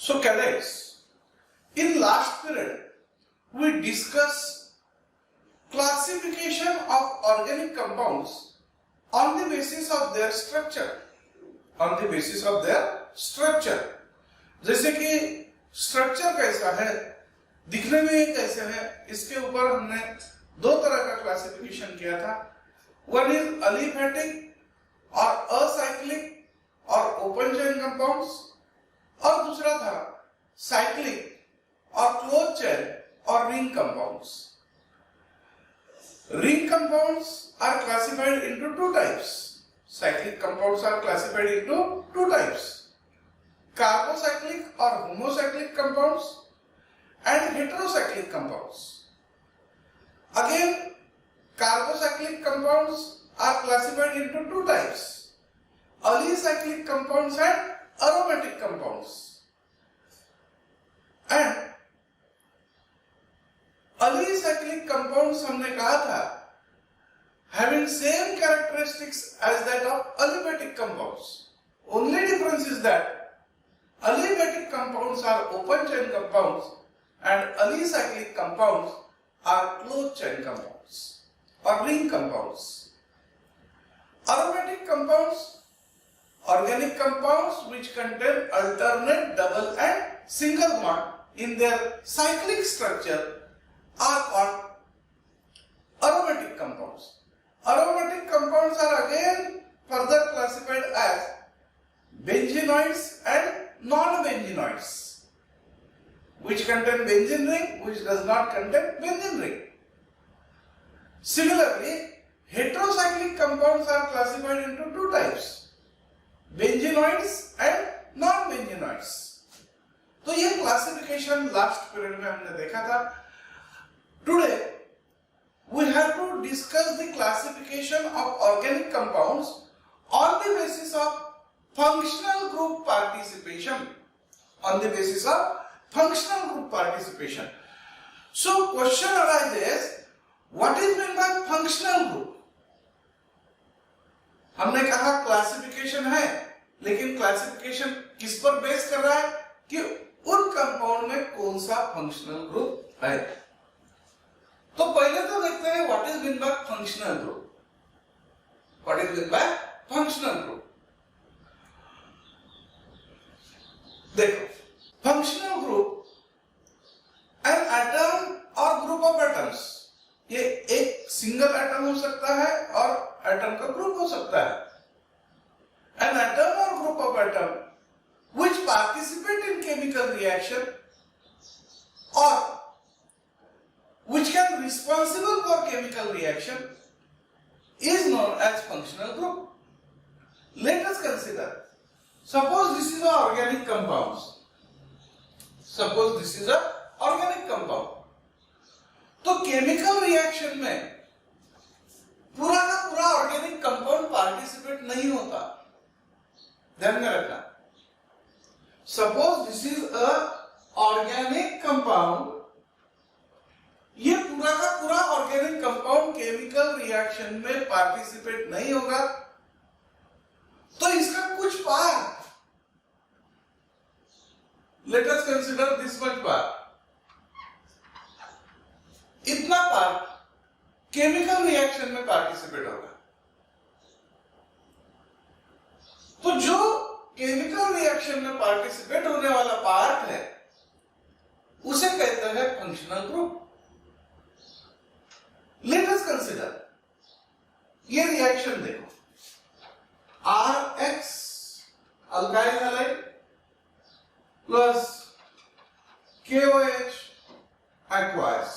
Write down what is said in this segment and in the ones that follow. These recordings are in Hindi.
So cadets, in last period we discussed classification of organic compounds on the basis of their structure. On the basis of their structure, जैसे कि स्ट्रक्चर कैसा है, दिखने में कैसे है, इसके ऊपर हमने दो तरह का क्लासिफिकेशन किया था. वन इज अलिफेटिक और असाइक्लिक और ओपन चेन कंपाउंड्स, और दूसरा था साइक्लिक और क्लोज चेन और ring compounds. Ring compounds are classified into two types. Cyclic compounds are classified into two types: carbocyclic or homocyclic compounds and heterocyclic compounds. Again, carbocyclic compounds are classified into two types: alicyclic compounds and aromatic compounds. And alicyclic compounds हमने कहा था having same characteristics as that of aliphatic compounds. Only difference is that aliphatic compounds are open chain compounds and alicyclic compounds are closed chain compounds or ring compounds. Aromatic compounds, organic compounds which contain alternate double and single bond in their cyclic structure are called aromatic compounds. Aromatic compounds are again further classified as benzenoids and non-benzenoids, which contain benzene ring, which does not contain benzene ring. Similarly, heterocyclic compounds are classified into two types: benzenoids and non-benzenoids. तो ये क्लासिफिकेशन लास्ट पीरियड में हमने देखा था. Today, we have to discuss the classification of organic compounds on the basis of functional group participation. On the basis of functional group participation. So, question arises, what is meant by functional group? हमने कहा क्लासिफिकेशन है, लेकिन क्लासिफिकेशन किस पर बेस कर रहा है कि उन कंपाउंड में कौन सा फंक्शनल ग्रुप है. तो पहले तो देखते हैं what is mean by functional group. What is mean by functional group. देखो, फंक्शनल ग्रुप एन एटम और ग्रुप ऑफ एटम्स. ये एक सिंगल एटम हो सकता है और एटम का ग्रुप हो सकता है. एन एटम और group of atom which participate in chemical reaction or which can be responsible for chemical reaction is known as functional group. Let us consider, suppose this is an organic compound. Suppose this is an organic compound. तो chemical reaction में पूरा का पूरा organic compound participate नहीं होता. ध्यान में रखना. Suppose this is a organic compound. ये पूरा का पूरा ऑर्गेनिक कंपाउंड केमिकल रिएक्शन में पार्टिसिपेट नहीं होगा, तो इसका कुछ part, let us consider this much part, इतना पार्ट केमिकल रिएक्शन में पार्टिसिपेट होगा. तो जो केमिकल रिएक्शन में पार्टिसिपेट होने वाला पार्ट है उसे कहते हैं functional group. Let us consider, ये रिएक्शन देखो, RX alkyl halide plus KOH aqueous.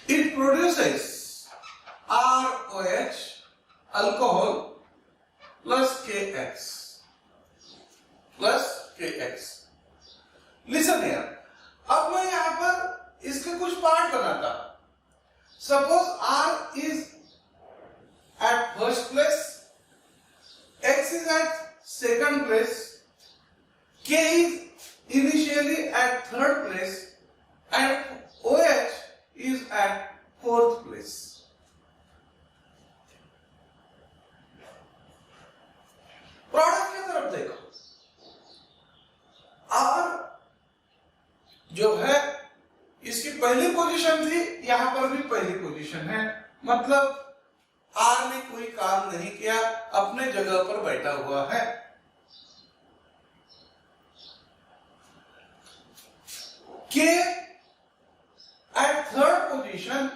It produces ROH alcohol plus KX plus KX. Listen here. अब मैं यहां पर इसके कुछ पार्ट बनाता. Suppose R is at first place, X is at second place, K is initially at third place, and OH is at fourth place. काम नहीं किया, अपने जगह पर बैठा हुआ है। के एट थर्ड पोजीशन,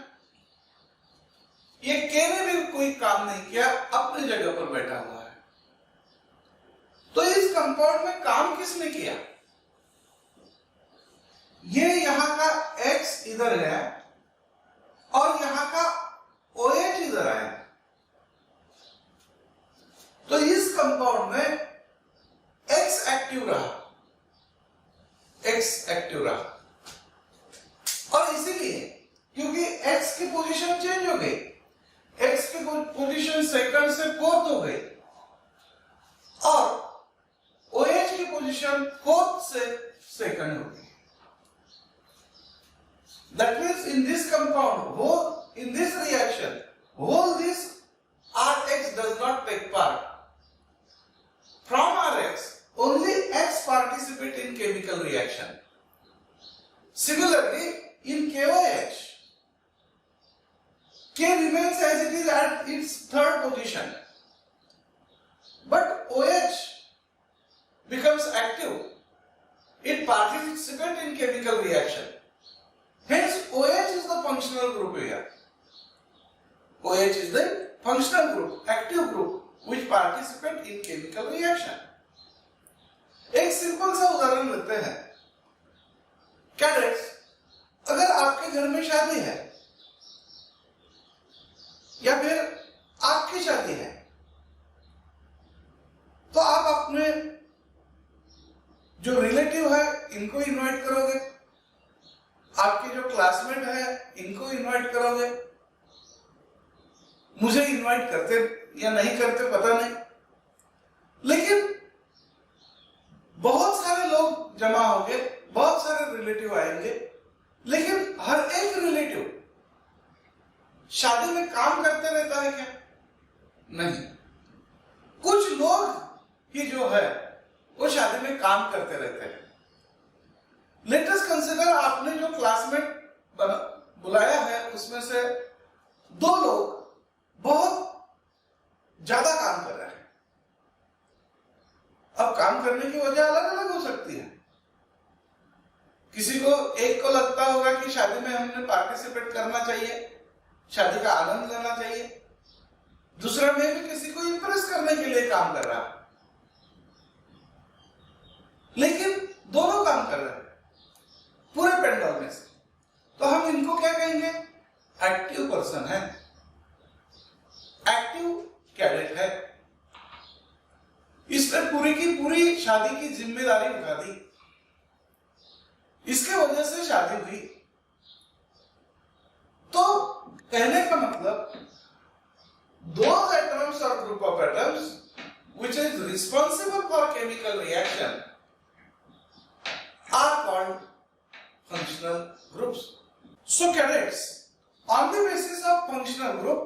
ये के ने भी कोई काम नहीं किया, अपनी जगह पर बैठा हुआ है। तो इस कंपाउंड में काम किसने किया? ये यहां का X इधर है और यहां का OH इधर आया, तो इस कंपाउंड में X एक्टिव रहा, X एक्टिव रहा। और इसीलिए क्योंकि X की पोजीशन चेंज हो गई, X की पोजीशन सेकंड से फोर्थ हो गई और OH की पोजीशन फोर्थ से सेकंड हो गई। That means in this compound, in this reaction, whole this Rx does not take part. From Rx, only X participate in chemical reaction. Similarly, in KOH, K remains as it is at its third position, but OH becomes active. It participates in chemical reaction. Hence, OH is the functional group here. OH is the functional group, active group, which participate in chemical reaction. एक सिंपल सा उदाहरण लेते हैं। कैडेट्स, अगर आपके घर में शादी है या फिर आपकी शादी है, तो आप अपने जो रिलेटिव है इनको इनवाइट करोगे, आपके जो क्लासमेट है इनको इनवाइट करोगे। मुझे इनवाइट करते या नहीं करते पता नहीं, लेकिन बहुत सारे लोग जमा होंगे, बहुत सारे रिलेटिव आएंगे, लेकिन हर एक रिलेटिव शादी में काम करते रहता है क्या? नहीं। कुछ लोग ही जो है वो शादी में काम करते रहते हैं। लेट अस कंसीडर, आपने जो क्लासमेट बुलाया है उसमें से 2 लोग बहुत ज्यादा काम कर रहे हैं। अब काम करने की वजह अलग अलग हो सकती है। किसी को, एक को लगता होगा कि शादी में हमने पार्टिसिपेट करना चाहिए, शादी का आनंद लेना चाहिए। दूसरा में भी किसी को इंप्रेस करने के लिए काम कर रहा है, लेकिन दोनों काम कर रहे हैं पूरे पेंडल में से। तो हम इनको क्या कहेंगे? एक्टिव पर्सन है, एक्टिव कैडेट है। इसने पूरी की पूरी शादी की जिम्मेदारी उठा दी, इसके वजह से शादी हुई। तो कहने का मतलब, those atoms or group of atoms which is responsible for chemical reaction are called functional groups. So cadets, on the basis of functional group,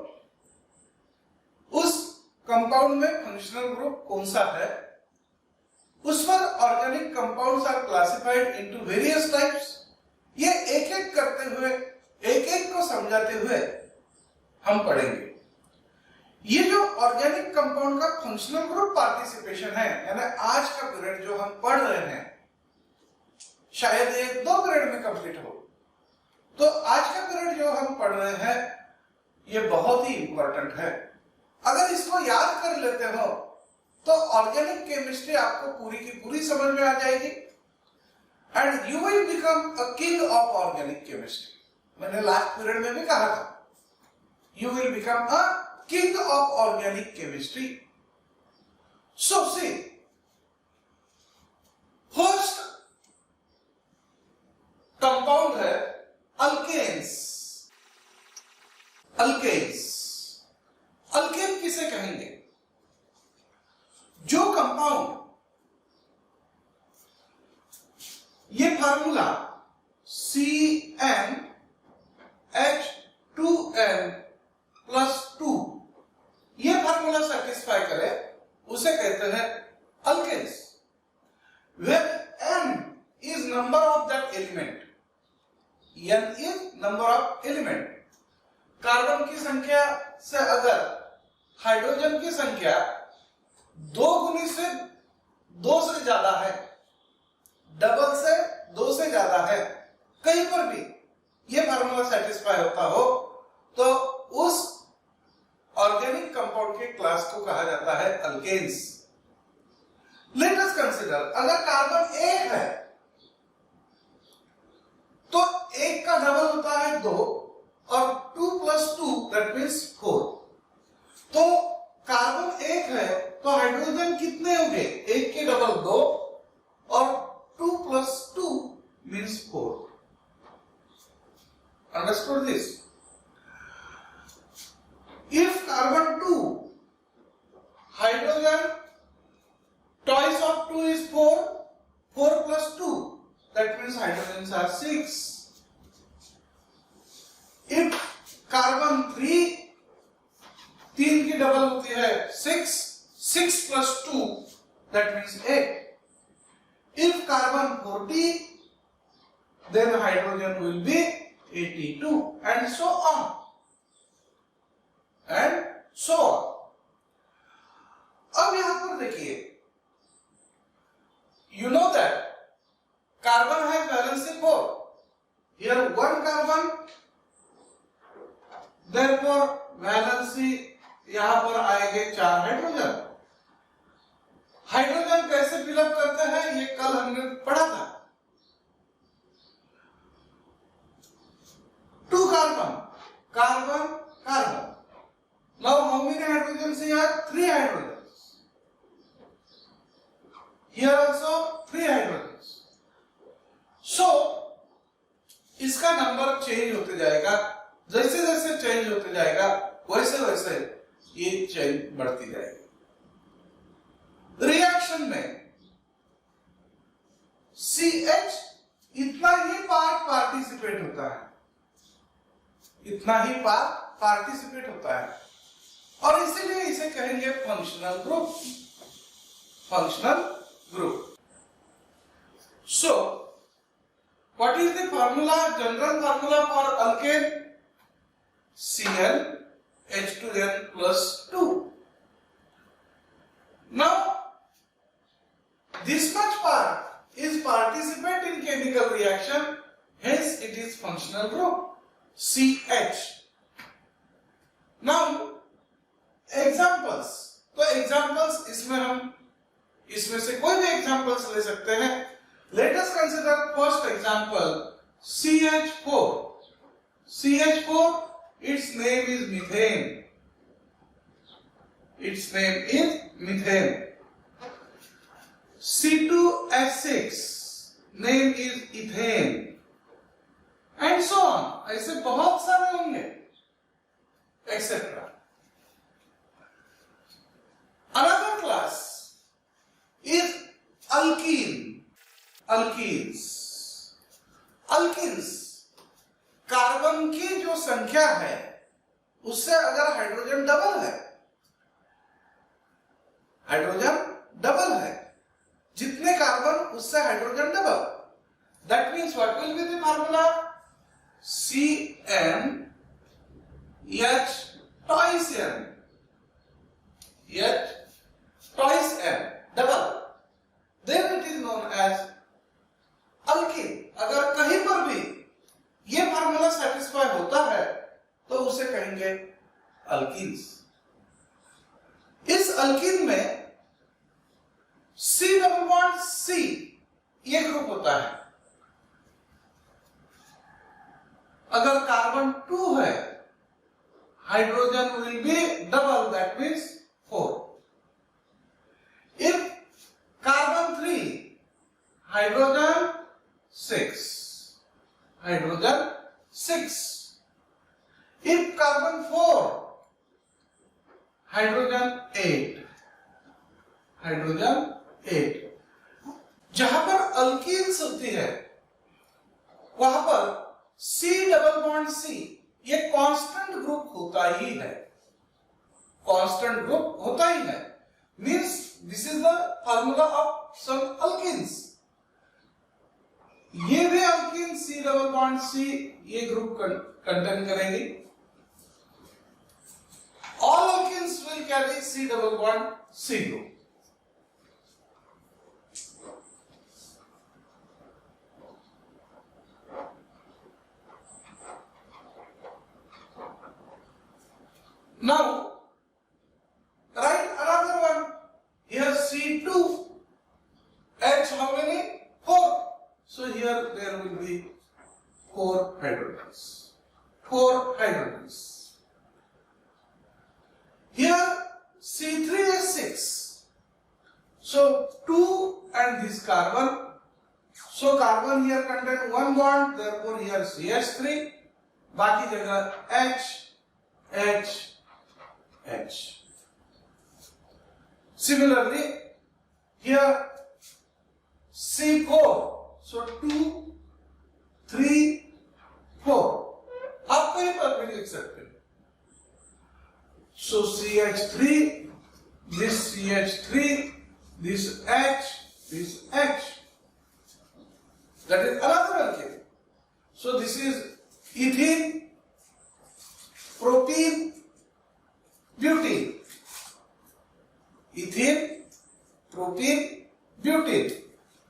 उस कंपाउंड में फंक्शनल ग्रुप कौन सा है, उस पर organic compounds are classified into various types. ये एक एक करते हुए, एक एक को समझाते हुए हम पढ़ेंगे। ये जो ऑर्गेनिक कंपाउंड का फंक्शनल ग्रुप पार्टिसिपेशन है, यानी आज का पीरियड जो हम पढ़ रहे हैं, शायद ये 2 पीरियड में कंप्लीट हो। तो आज का पीरियड जो हम पढ़ रहे हैं ये बहुत ही इंपॉर्टेंट है। अगर इसको याद कर लेते हो तो ऑर्गेनिक केमिस्ट्री आपको पूरी की पूरी समझ में आ जाएगी and you will become a king of organic chemistry. मैंने लास्ट पीरियड में भी कहा था, you will become a king of organic chemistry. So see, first compound है अल्केन्स। अल्केन्स, अल्केन किसे कहेंगे? जो कंपाउंड, ये फार्मूला CnH2n + 2, ये फार्मूला सेटिस्फाई करे उसे कहते हैं alkanes. When n is number of that element, n is number of element, carbon की संख्या से अगर हाइड्रोजन की संख्या 2 गुनी से 2 से ज्यादा है, डबल से 2 से ज्यादा है, कहीं पर भी ये फार्मूला सेटिस्फाई होता हो तो उस ऑर्गेनिक कंपाउंड के क्लास को कहा जाता है अल्केन्स। लेट अस कंसीडर, अगर कार्बन 1 है तो 1 का डबल होता है 2 और 2 + 2 दैट मींस 4। तो कार्बन 1 है तो हाइड्रोजन कितने होंगे? 1 के डबल 2 और 2 + 2 means 4। Understood this? If carbon 2, hydrogen twice of 2 is 4, 4 + 2, that means hydrogens are 6. If carbon 3, 3 की डबल होती है 6, 6 + 2, that means 8. If carbon 40, then hydrogen will be 82 and so on. And so on. अब यहां पर देखिए, you know that carbon has valency 4. Here 1 carbon, therefore valency यहां पर आएंगे 4 हाइड्रोजन। हाइड्रोजन कैसे फिलअप करते हैं ये कल हमने पढ़ा था। 2 carbon, carbon, carbon. Now how many hydrogens here? 3 hydrogens. Here also 3 hydrogens. So इसका नंबर चेंज होते जाएगा, जैसे जैसे चेंज होते जाएगा वैसे वैसे ये चेंज बढ़ती जाएगी। रिएक्शन में CH इतना ही पार्ट पार्टिसिपेट होता है, इतना ही पार्ट पार्टिसिपेट होता है और इसीलिए इसे कहेंगे functional group. Functional group. So what is the formula, general formula for alkane? Cl H2n + 2. Now this much part is participate in chemical reaction, hence it is functional group CH. Now examples, तो एग्जाम्पल्स इसमें हम इसमें से कोई भी एग्जाम्पल्स ले सकते हैं। Let us consider first example CH4. CH4, its name is methane. Its name is methane. C2H6, name is ethane, and so on. ऐसे बहुत सारे होंगे, etc. Another class is alkene. Alkenes. Alkenes carbon की जो संख्या है उससे अगर हाइड्रोजन डबल है, हाइड्रोजन डबल है, जितने कार्बन उससे hydrogen double, that means what will be the formula? CnH twice n, H twice n double, then it is known as alkene. अगर कहीं पर भी ये फार्मूला सेटिस्फाई होता है तो उसे कहेंगे अल्कीन्स। इस अल्कीन में C ये ग्रुप होता है। अगर कार्बन 2 है, hydrogen will be double, that means 4. If carbon 3, hydrogen 6. Hydrogen 6. If carbon 4, hydrogen 8. Hydrogen 8. जहां पर अल्कीन्स होती है वहां पर C ये कांस्टेंट ग्रुप होता ही है, कांस्टेंट ग्रुप होता ही है। Means this is the formula of some alkenes. ये भी अल्कीन C ये ग्रुप कंटेन करेंगी। All alkene alkenes will carry C double bond C group. Now, write another one. Here C2, H how many? 4. So here there will be 4 hydrogens. 4 hydrogens. Here C3 is 6. So 2 and this carbon. So carbon here contain 1 bond, therefore here CH3. बाकी जगह H, H, H. Similarly, here C4. So 2, 3, 4. आप कहीं पर भी लिख सकते हैं. So CH3, this CH3, this H, this H. That is another alkane. So this is ethene, propene, butene. Ethene, propene, butene.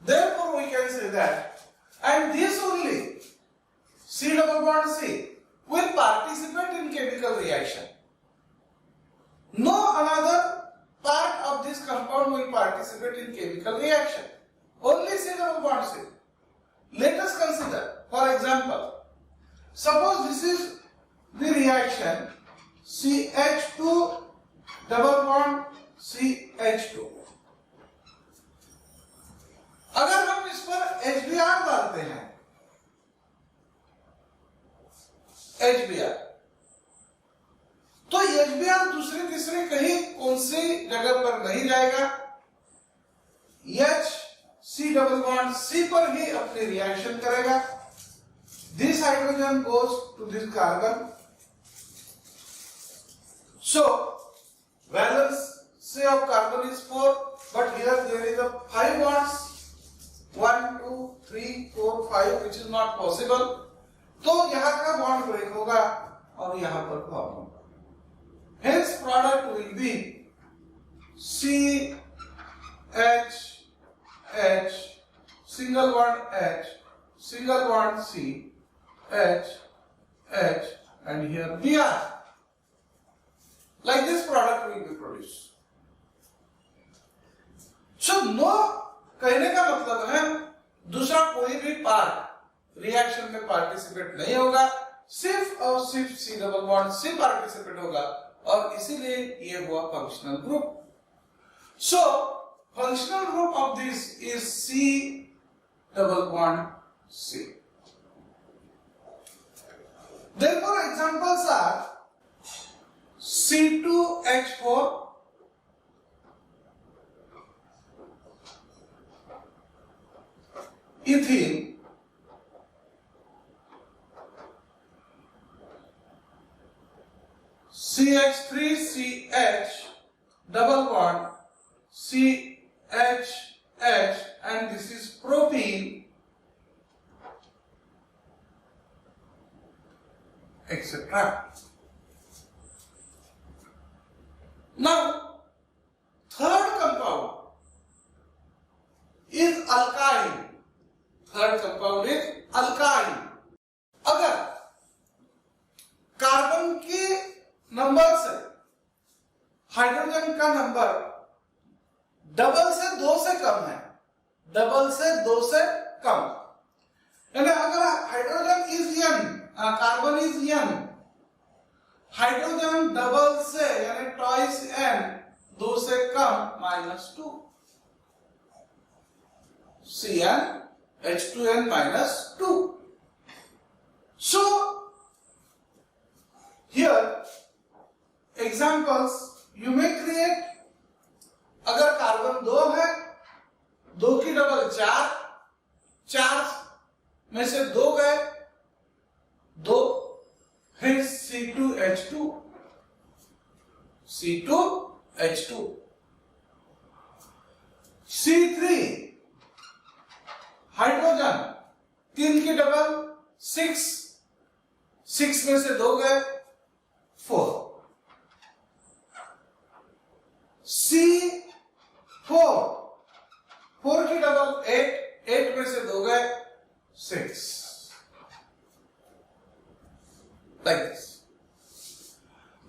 Therefore, we can say that, and this only, C double bond C, will participate in chemical reaction. No another part of this compound will participate in chemical reaction. Only C double bond C. Let us consider, for example, suppose this is the reaction CH2 double bond CH2. अगर हम इस पर HBr डालते हैं, HBr, तो HBr दूसरे तीसरे कहीं कौन सी जगह पर नहीं जाएगा, H C double bond C पर ही अपनी रिएक्शन करेगा. This hydrogen goes to this carbon. So valency of carbon is 4, but here there is a 5 bonds. 1, 2, 3, 4, 5, which is not possible. तो यहाँ का bond break होगा और यहाँ पर form होगा. Hence product will be C, H, H, single bond H, single bond C, H, H, and here Br. Like this product will be produced. So no, कहने का मतलब है दूसरा कोई भी पार्ट रिएक्शन में पार्टिसिपेट नहीं होगा, सिर्फ और सिर्फ C double bond C participate होगा और इसीलिए ये हुआ functional group. So functional group of this is C double bond C. Therefore examples are C2H4, ethene, CH3CH double bond CHH, and this is propene, etc. Now, third compound is alkyne. Third compound is alkyne. अगर कार्बन के नंबर से हाइड्रोजन का नंबर डबल से 2 से कम है, डबल से 2 से कम, यानी अगर hydrogen is n, carbon is n, hydrogen double से यानी ट्वाइस n, 2 से कम -2, Cn H2n -2. So here examples you may create. अगर कार्बन 2 है, 2 की डबल 4, 4 में से 2 गए, 2, फिर C2H2, C2H2, C3 हाइड्रोजन 3 की डबल 6, 6 में से 2 गए, 4. C4, 4 की डबल 8, 8 में से 2 गए 6, like this.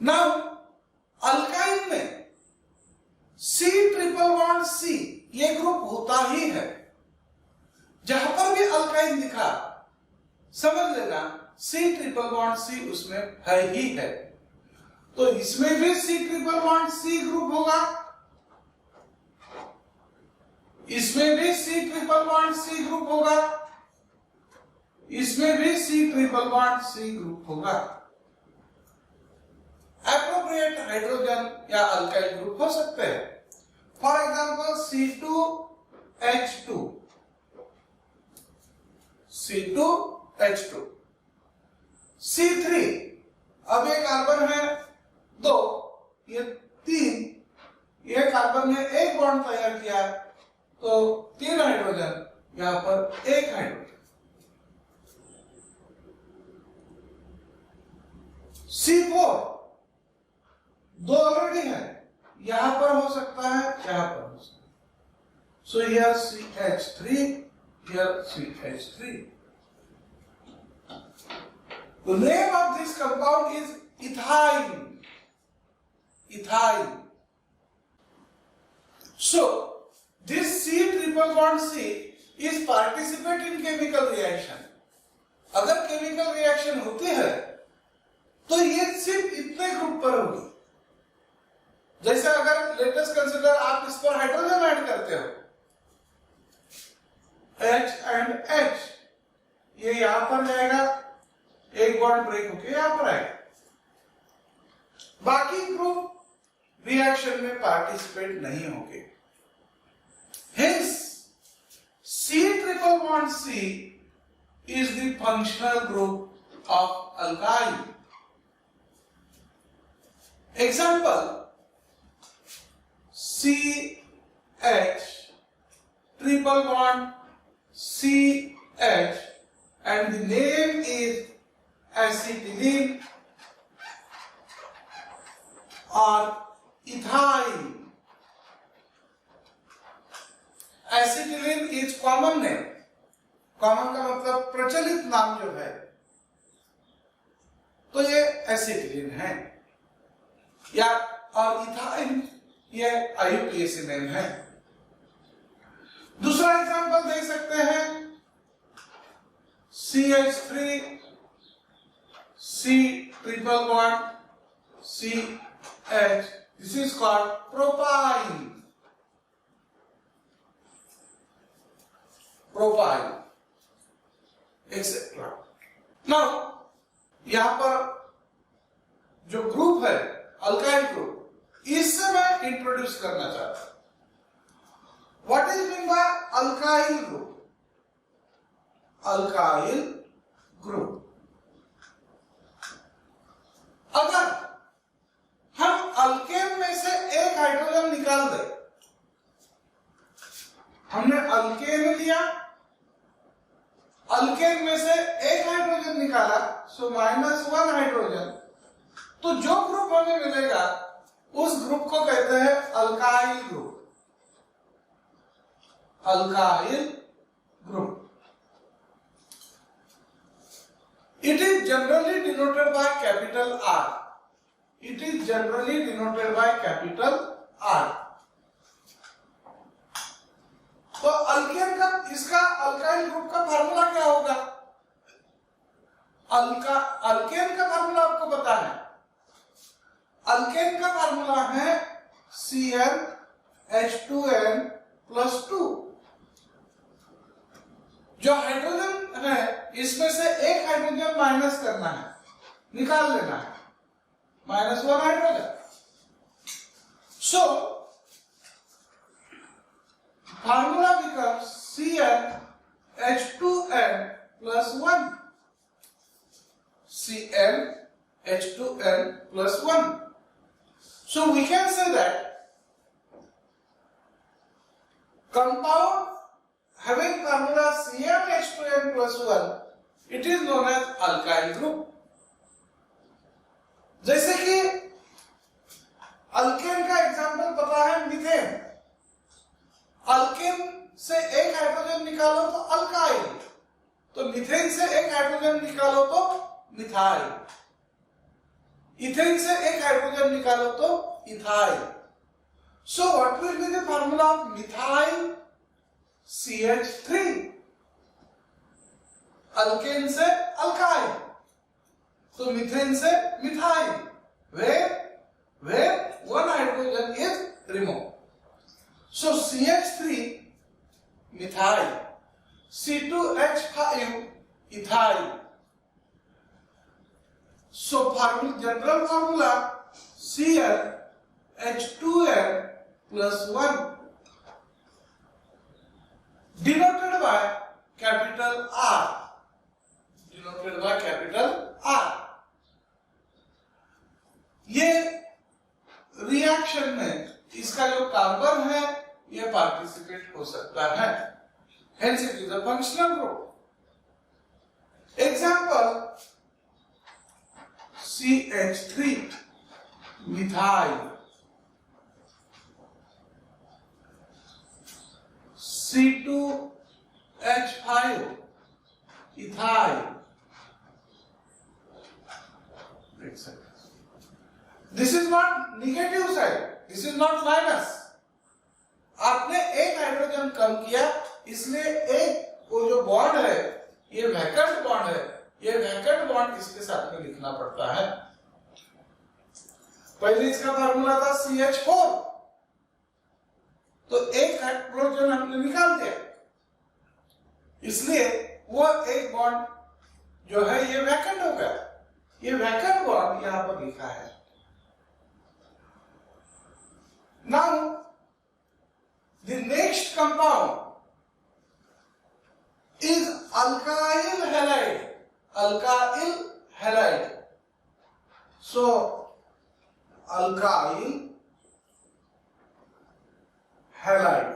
Now अल्काइन में C ट्रिपल बॉन्ड C ये ग्रुप होता ही है। जहां पर भी अल्काइन दिखा समझ लेना C ट्रिपल बॉन्ड C उसमें है ही है। तो इसमें भी C triple bond C group होगा, इसमें भी C triple bond C group होगा, इसमें भी C triple bond C group होगा। एप्रोप्रिएट हाइड्रोजन या अल्काइल ग्रुप हो सकते हैं। For example C2H2, C2H2, C3, अब ये कार्बन है 2, ये 3, ये कार्बन ने एक बॉन्ड तैयार किया तो 3 हाइड्रोजन, यहां पर 1 हाइड्रोजन। C4 2 ऑलरेडी है, यहां पर हो सकता है, यहां पर हो सकता है। So here CH3, here CH3. The name of this compound is ethyl. Ethyl. So this C triple bond C is participate in chemical reaction. अगर chemical reaction होती है तो ये सिर्फ इतने ग्रुप पर होगी। जैसे अगर लेटेस्ट कंसीडर आप इस पर हाइड्रोजन ऐड करते हो H and H, ये यहां पर जाएगा, एक बॉन्ड ब्रेक होके यहां पर आएगा। बाकी ग्रुप रिएक्शन में पार्टिसिपेट नहीं होंगे। Hence, C triple bond C is the functional group of alkyl. Example, CH triple bond CH and the name is acetylene or ethyl. Acetylene is common name. Common का मतलब प्रचलित नाम जो है, तो ये एसिटिलीन है, या और इथाइल ये IUPAC नेम है। दूसरा एग्जांपल दे सकते हैं CH3 C triple bond CH, this is called propyl. Propyl etc. Now यहां पर जो ग्रुप है अल्काइल ग्रुप, इससे मैं इंट्रोड्यूस करना चाहता हूं। What is mean by alkyl group? Alkyl group, अगर हम अल्केन में से एक हाइड्रोजन निकाल दें, हमने अल्केन लिया, अल्केन में से एक हाइड्रोजन निकाला, सो -1 हाइड्रोजन, तो जो ग्रुप हमें मिलेगा उस ग्रुप को कहते हैं alkyl group. Alkyl group, it is generally denoted by capital R. It is generally denoted by capital R. तो अल्केन का, इसका अल्काइल ग्रुप का फार्मूला क्या होगा? अल्केन का फार्मूला आपको पता है। अल्केन का फार्मूला है CnH2n+2। जो हाइड्रोजन है इसमें से एक हाइड्रोजन माइनस करना है, निकाल लेना है, -1 hydrogen. So formula becomes CnH2n+1. CnH2n+1. So we can say that compound having formula CnH2n+1, it is known as alkyl group. जैसे कि अल्केन का एग्जाम्पल पता है मीथेन। अल्केन से एक हाइड्रोजन निकालो तो अल्काइल, तो मीथेन से एक हाइड्रोजन निकालो तो मिथाइल, इथेन से एक हाइड्रोजन निकालो तो ethyl. So what will be the formula of methyl CH3? Alkane से अल्काइल, तो मीथेन से methyl, where one hydrogen is removed. So CH3 methyl, C2H5 ethyl. So general formula Cl H2n plus 1 denoted by capital R. Denoted by capital R. ये रिएक्शन में इसका जो कार्बन है ये पार्टिसिपेट हो सकता है, hence it is a functional group. Example CH3 methyl, C2H5 ethyl, etc. This is not negative side, this is not minus. आपने एक हाइड्रोजन कम किया, इसलिए एक वो जो बॉन्ड है ये वैकेंट बॉन्ड है, ये वैकेंट बॉन्ड इसके साथ में लिखना पड़ता है। पहले इसका फार्मूला था CH4, तो एक हाइड्रोजन हमने निकाल दिया, इसलिए वो एक बॉन्ड जो है ये वैकेंट हो गया, ये वैकेंट बॉन्ड यहां पर लिखा है। Now the next compound is alkyl halide. Alkyl halide. So alkyl halide.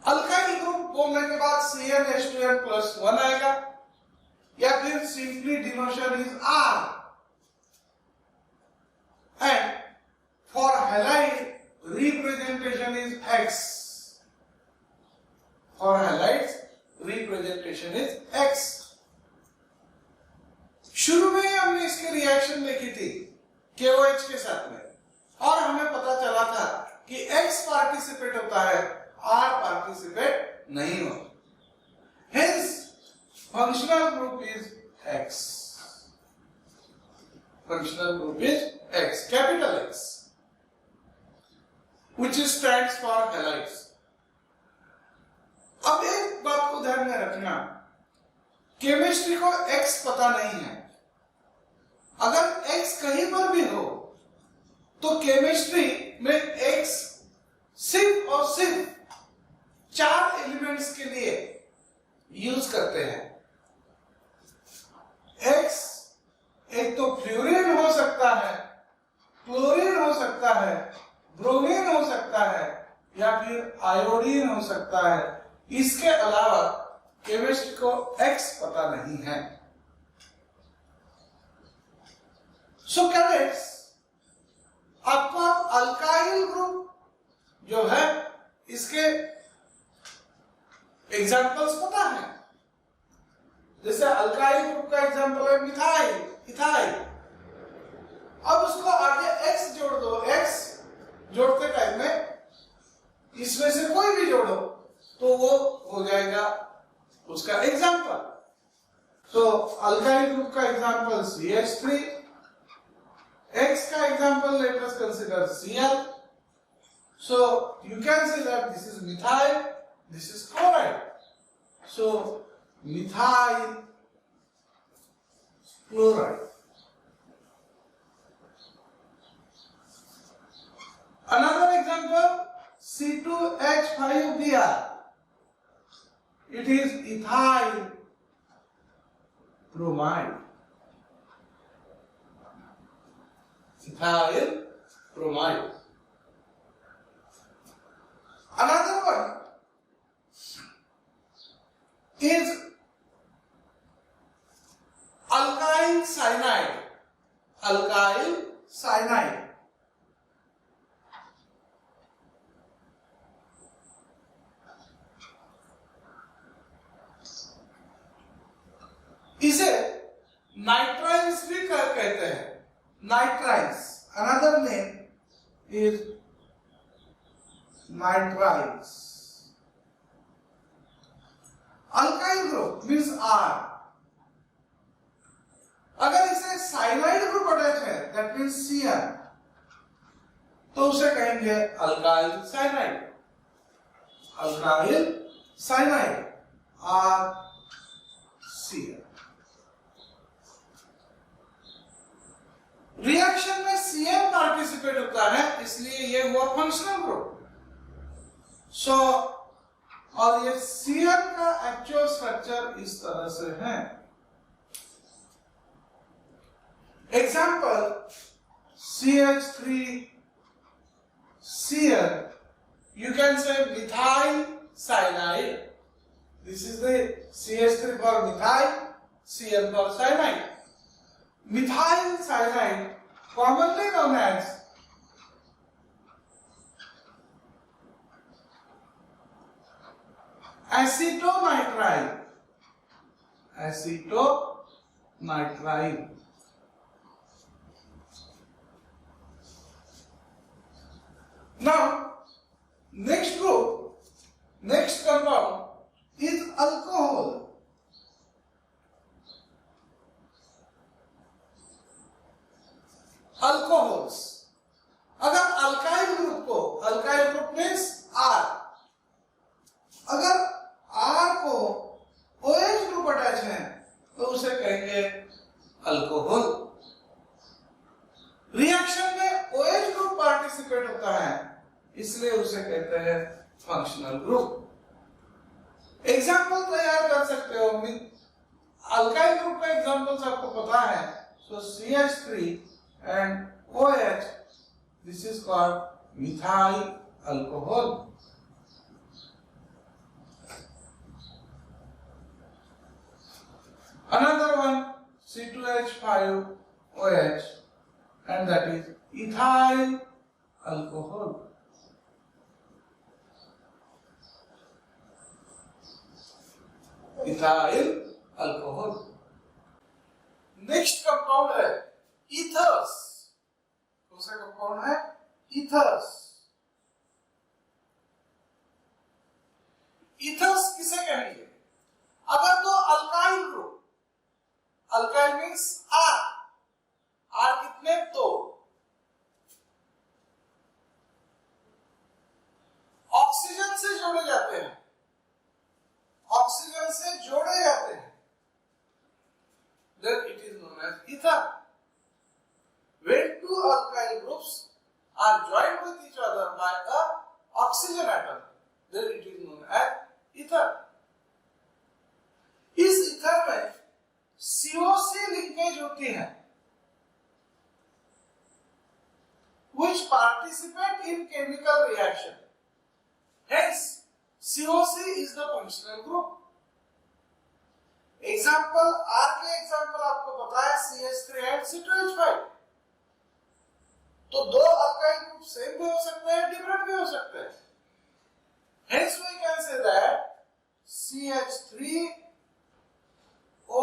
Alkyl group बोलने के बाद CnH2n plus 1 आएगा, या फिर simply डिनोशन is R. And for halide representation is X. For halides representation is X. शुरू में ही हमने इसकी रिएक्शन देखी थी KOH के साथ में, और हमें पता चला था कि X पार्टिसिपेट होता है, R पार्टिसिपेट नहीं होता, hence functional group is X. Functional group is X, capital X, which stands for halides. अब एक बात को ध्यान में रखना, केमिस्ट्री को X पता नहीं है। अगर X कहीं पर भी हो तो केमिस्ट्री में X सिर्फ और सिर्फ 4 एलिमेंट्स के लिए यूज करते हैं। X एक तो फ्लोरीन हो सकता है, क्लोरीन हो सकता है, ब्रोमीन हो सकता है, या फिर आयोडीन हो सकता है। इसके अलावा केमिस्ट को X पता नहीं है। सो कैडेट्स, आपको अल्काइल ग्रुप जो है इसके एग्जांपल्स पता है। जैसे अल्काइल ग्रुप का एग्जांपल है मिथाइल, इथाइल। अब उसको आगे X जोड़ दो, X जोड़ते टाइम में इसमें से कोई भी जोड़ो तो वो हो जाएगा उसका एग्जांपल। तो अल्काइल ग्रुप का एग्जांपल CH3, X का example let us consider Cl. So you can say that this is methyl, this is chloride. So methyl chloride. Another example, C2H5Br. It is ethyl bromide. Ethyl bromide. Another one is alkyl cyanide. Alkyl cyanide. इसे नाइट्राइल्स भी कहते हैं। Nitriles, another name is nitriles. Alkyl group means R. अगर इसे साइनाइड ग्रुप अटैच है, दैट मीन्स Cn, तो उसे कहेंगे alkyl cyanide. Alkyl cyanide R Cn। Reaction में Cn पार्टिसिपेट होता है, इसलिए ये हुआ फंक्शनल ग्रुप। सो और ये Cn का एक्चुअल स्ट्रक्चर इस तरह से है। Example CH3 Cn, you can say methyl cyanide. This is the CH3 for methyl, Cn for cyanide. Methyl cyanide, commonly known as acetonitrile. Acetonitrile. Now, next group, next compound is alcohol. Alcohols. अगर अल्काइल ग्रुप को, अल्काइल ग्रुप मीन्स R, अगर R को OH ग्रुप अटैच है तो उसे कहेंगे अल्कोहल। रिएक्शन में OH ग्रुप पार्टिसिपेट होता है, इसलिए उसे कहते हैं फंक्शनल ग्रुप। एग्जाम्पल तैयार कर सकते हो। अल्काइल ग्रुप का एग्जाम्पल्स आपको पता है। सो CH3 and OH, this is called methyl alcohol. Another one, C2H5OH, and that is ethyl alcohol. Ethyl alcohol. Next compound है ethers। कौन सा कंपाउंड है? ethers। ethers किसे कहेंगे? अगर तो alkyl group, alkyl means R, R कितने? दो। ऑक्सीजन से जोड़े जाते हैं, ऑक्सीजन से जोड़े जाते हैं, then it is known as ether. When two alkyl groups are joined with each other by a oxygen atom, then it is known as ether. इस ईथर में COC लिंकेज होती है, which participate in chemical reaction. Hence, COC is the functional group. Example R के एग्जाम्पल आपको पता है CH3 and C2H5। तो दो अल्काइल ग्रुप सेम भी हो सकते हैं, डिफरेंट भी हो सकते हैं। Hence we can say that CH3 O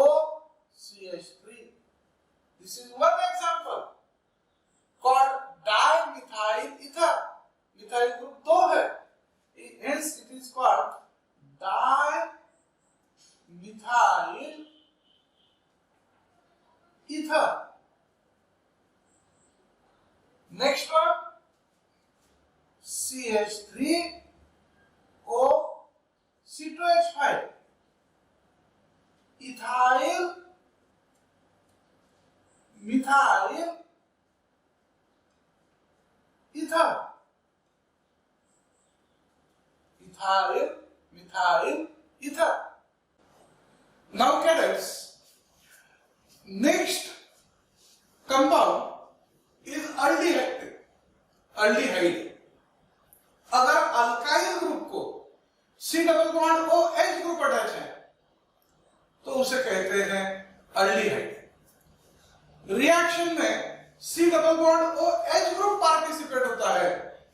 CH3. This is one example called dimethyl ether. Methyl group दो है, hence it is called dimethyl ether. Next one, CH3 O C2H5. Ethyl methyl ether. Ethyl methyl ether. Now cadets, next compound is aldehyde. aldehyde. अगर अल्काइल ग्रुप को C double bond OH group attach है तो उसे कहते हैं अल्डिहाइड। रिएक्शन में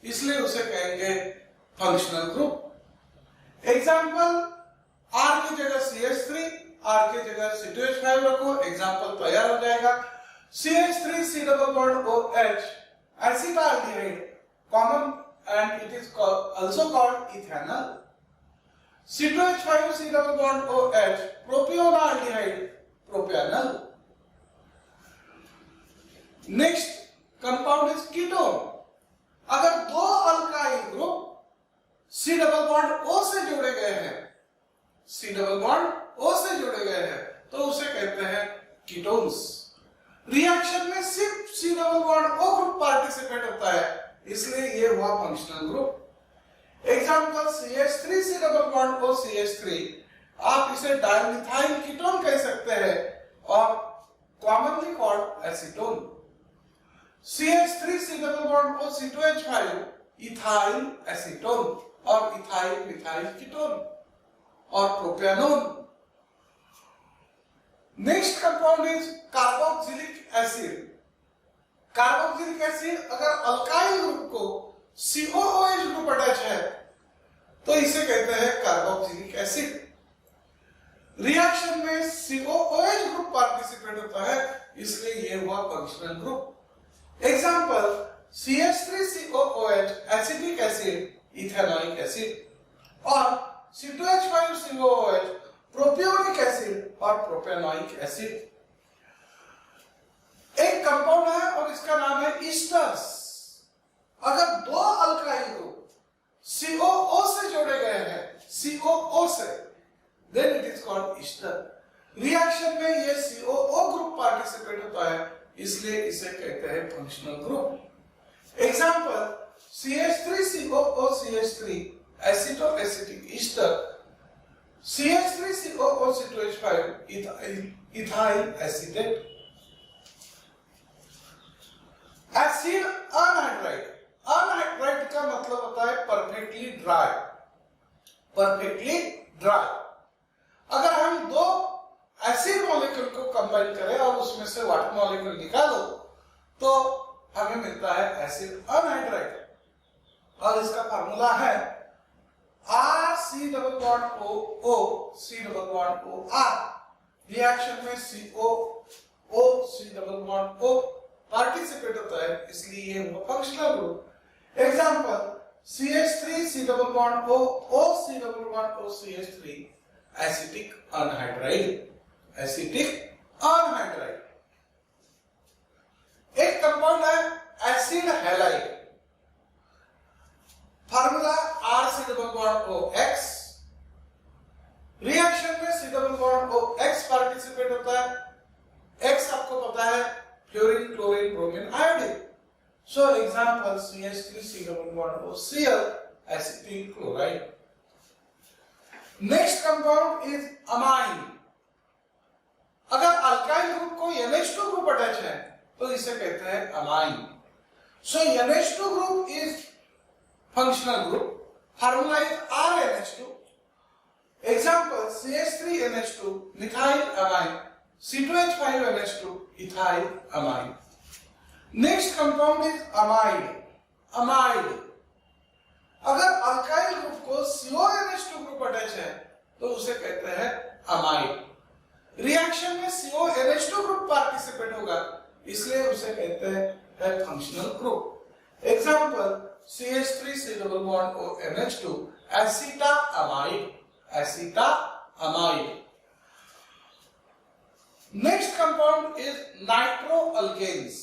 इसलिए उसे कहेंगे फंक्शनल ग्रुप। एग्जाम्पल, R की जगह CH3, R की जगह C2H5 रखो, एग्जाम्पल तैयार हो जाएगा। CH3 C double bond OH acetaldehyde common and it is also called ethanol. C2H5 C double bond OH propionaldehyde propanol. Next compound is ketone. अगर दो alkyl group C double bond O से जोड़े गए हैं, C डबल बॉन्ड O से जोड़े गए हैं, तो उसे कहते हैं कीटोन्स। रिएक्शन में सिर्फ C double bond O group participate होता है, इसलिए ये हुआ functional group. Example, CH3 C double bond O CH3, आप इसे डाइमिथाइल कीटोन कह सकते हैं और commonly called acetone. CH3 C double bond O C2H5 ethyl acetone और इथाइल मिथाइल कीटोन और propanone. Next compound is carboxylic acid. Carboxylic acid अगर अल्काइल ग्रुप को COOH ग्रुप अटैच है तो इसे कहते हैं कार्बोक्सिलिक एसिड। रिएक्शन में COOH ग्रुप पार्टिसिपेट होता है, इसलिए यह हुआ functional group. Example, CH3COOH acetic acid ethanoic acid और C2H5COOH प्रोपियोनिक एसिड और प्रोपेनोइक एसिड। एक कंपाउंड है और इसका नाम है ईस्टर्स। अगर दो अल्काइल ग्रुप COO से जोड़े गए हैं, COO से, then it is called ester. Reaction में ये COO ग्रुप पार्टिसिपेट होता है, इसलिए इसे कहते हैं functional group. Example, CH3COOCH3 acetoacetic ester, CH3COOC2H5 ethyl acetate. Acid anhydride. Anhydride का मतलब होता है परफेक्टली ड्राई, परफेक्टली ड्राई। अगर हम दो एसिड मॉलिक्यूल को कंबाइन करें और उसमें से वाटर मॉलिक्यूल निकालो तो हमें मिलता है एसिड अनहाइड्राइड और इसका फार्मूला है RC double bond O C double bond O R। Reaction में COO C double bond O participate होता है, इसलिए ये हुआ functional group. Example, CH3 C double bond O C double bond O CH3 acetic anhydride, acetic anhydride. एक कंपाउंड है acid halide. Formula RC double bond OX। Reaction में C double bond OX participate होता है। X आपको पता है fluorine, chlorine, bromine, iodine. So example, CH3 C double bond OCl acetyl chloride. Next compound is amine. अगर अल्काइल ग्रुप को NH2 ग्रुप अटैच है तो इसे कहते हैं amine. So NH2 group is functional group. Formula is RNH2। Example, CH3NH2 methyl amine, C2H5NH2 ethyl amine. Next compound is amide. Amide अगर अल्काइल ग्रुप को CONH2 ग्रुप अटैच है तो उसे कहते हैं अमाइड। रिएक्शन में CONH2 ग्रुप पार्टिसिपेट होगा, इसलिए उसे कहते हैं functional group. Example, CH3 C double bond ONH2 acetamide, acetamide. Next compound is nitroalkanes.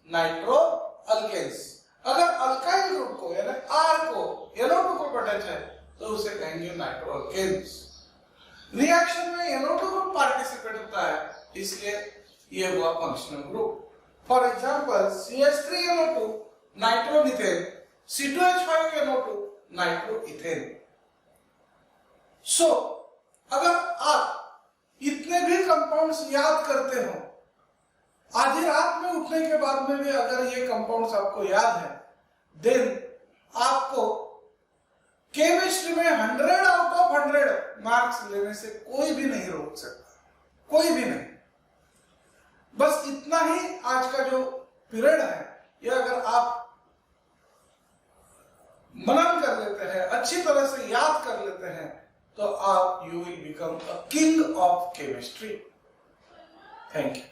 Nitroalkanes अगर अल्काइल ग्रुप को यानी R को NO2 ग्रुप अटैच है तो उसे कहेंगे नाइट्रोअल्केन्स। रिएक्शन में NO2 ग्रुप पार्टिसिपेट होता है, इसलिए यह हुआ functional group. For example, CH3NO2 nitromethane, C2H5NO2 nitroethane. सो अगर आप इतने भी कंपाउंड्स याद करते हो, आधी रात में उठने के बाद में भी अगर ये कंपाउंड्स आपको याद है, देन आपको केमिस्ट्री में 100 आउट ऑफ 100 मार्क्स लेने से कोई भी नहीं रोक सकता, कोई भी नहीं। बस इतना ही आज का जो पीरियड है, ये अगर आप हैं, अच्छी तरह से याद कर लेते हैं, तो आप you will become a king of chemistry. Thank you.